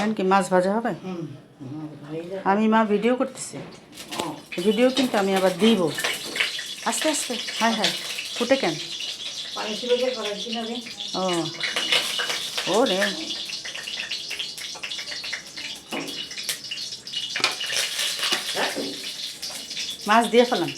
এখন কি মাছ ভাজা হবে? আমি মা ভিডিও করতেছি, ভিডিও কিন্তু আমি আবার দিব আস্তে আস্তে। হ্যাঁ হ্যাঁ, ফুটে কেন? ও ও রে, মাছ দিয়ে ফেলাম।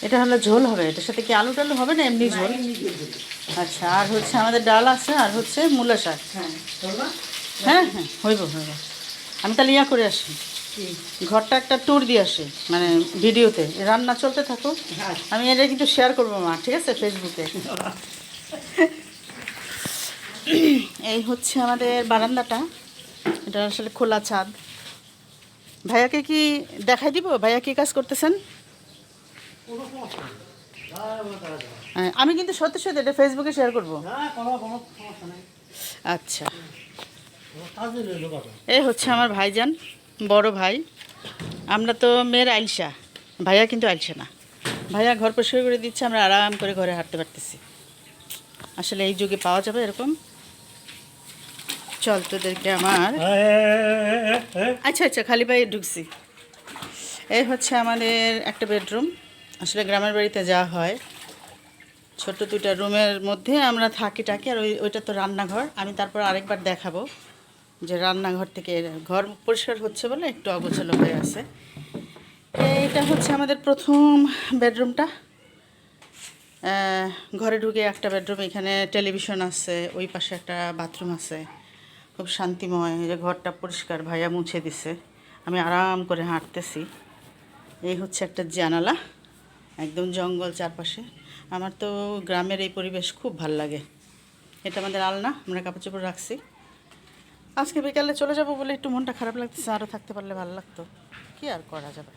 এটা হলো ঝোল হবে, এটার সাথে কি আলু টালু হবে না এমনি ঝোল? আচ্ছা, আর হচ্ছে আমাদের ডাল আছে, আর হচ্ছে মূলা শাক। হ্যাঁ হ্যাঁ, হইব হইব। আমি তাহলে ইয়া করে আসি, ঘরটা একটা ট্যুর দিয়ে আসি, মানে ভিডিওতে রান্না চলতে থাকুক। আমি এটা কিন্তু শেয়ার করবো মা, ঠিক আছে, ফেসবুকে। এই হচ্ছে আমাদের বারান্দাটা, এটা আসলে খোলা ছাদ। ভাইয়াকে কি দেখাই দিব, ভাইয়া কী কাজ করতেছেন? হ্যাঁ, আমি কিন্তু সত্যি সত্যি এটা ফেসবুকে শেয়ার করবো। আচ্ছা, এই হচ্ছে আমার ভাইজান, বড় ভাই। আমরা তো মেয়ের আইলসা, ভাইয়া কিন্তু আইলসা না। ভাইয়া ঘর পরিষ্কার করে দিচ্ছে, আমরা আরাম করে ঘরে হাঁটতে পারতেছি। আসলে এই যুগে পাওয়া যাবে এরকম। চল তোদেরকে আমার, আচ্ছা আচ্ছা, খালি পায়ে ঢুকছি। এই হচ্ছে আমাদের একটা বেডরুম। আসলে গ্রামের বাড়িতে যা হয়, ছোট দুইটা রুমের মধ্যে আমরা থাকি টাকি, আর ওইটা তো রান্নাঘর। আমি তারপর আরেকবার দেখাবো যে রান্নাঘর থেকে ঘর পরিষ্কার হচ্ছে বলে একটু অগোছালো হয়ে আছে। এইটা হচ্ছে আমাদের প্রথম বেডরুমটা। ঘরে ঢুকে একটা বেডরুম, এখানে টেলিভিশন আছে, ওই পাশে একটা বাথরুম আছে, খুব শান্তিময়। এই যে ঘরটা পরিষ্কার, ভাইয়া মুছে দিছে, আমি আরাম করে হাঁটতেছি। এই হচ্ছে একটা জানালা, একদম জঙ্গল চারপাশে। আমার তো গ্রামের এই পরিবেশ খুব ভাল লাগে। এটা আমাদের আলনা, আমরা কাপড় চোপড় রাখছি। আজকে বিকালে চলে যাব বলে একটু মনটা খারাপ লাগতেছে, আরও থাকতে পারলে ভালো লাগতো, কি আর করা যাবে।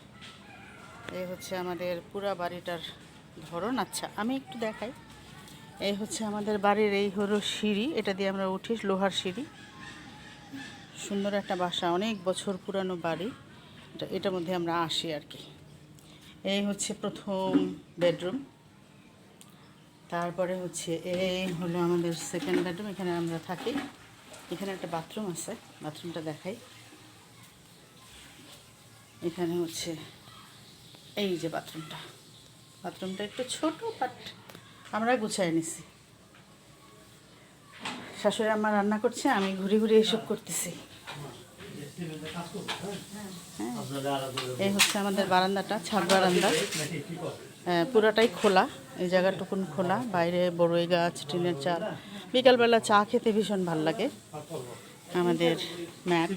এই হচ্ছে আমাদের পুরা বাড়িটার ধরন। আচ্ছা, আমি একটু দেখাই। এই হচ্ছে আমাদের বাড়ির, এই হলো সিঁড়ি, এটা দিয়ে আমরা উঠি, লোহার সিঁড়ি। সুন্দর একটা বাসা, অনেক বছর পুরানো বাড়ি, এটার মধ্যে আমরা আসি আর কি। এই হচ্ছে প্রথম বেডরুম। তারপরে হচ্ছে এই হলো আমাদের সেকেন্ড বেডরুম, এখানে আমরা থাকি। এখানে একটা বাথরুম আছে, বাথরুমটা দেখাই। এখানে হচ্ছে এই যে বাথরুমটা, বাথরুমটা একটু ছোট, বাট আমরা গুছাই নিছি। শাশুড়ি আমার রান্না করছে, আমি ঘুরে ঘুরে এসব করতেছি। এই হচ্ছে আমাদের বারান্দাটা, ছাদ বারান্দা, পুরাটাই খোলা। এই জায়গাটুকুন খোলা, বাইরে বড়ই গাছ, টিনের চাল। বিকালবেলা চা খেতে ভীষণ ভাল লাগে। আমাদের ম্যাট।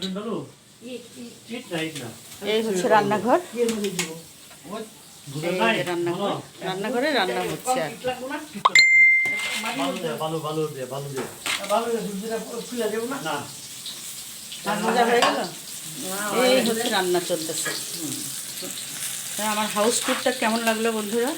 এই হচ্ছে রান্নাঘর, রান্নাঘর, রান্নাঘরে রান্না হচ্ছে আর মজা হয়ে গেল। এই হচ্ছে রান্না চলতেছে। আমার হাউস টুরটা কেমন লাগলো বন্ধুরা?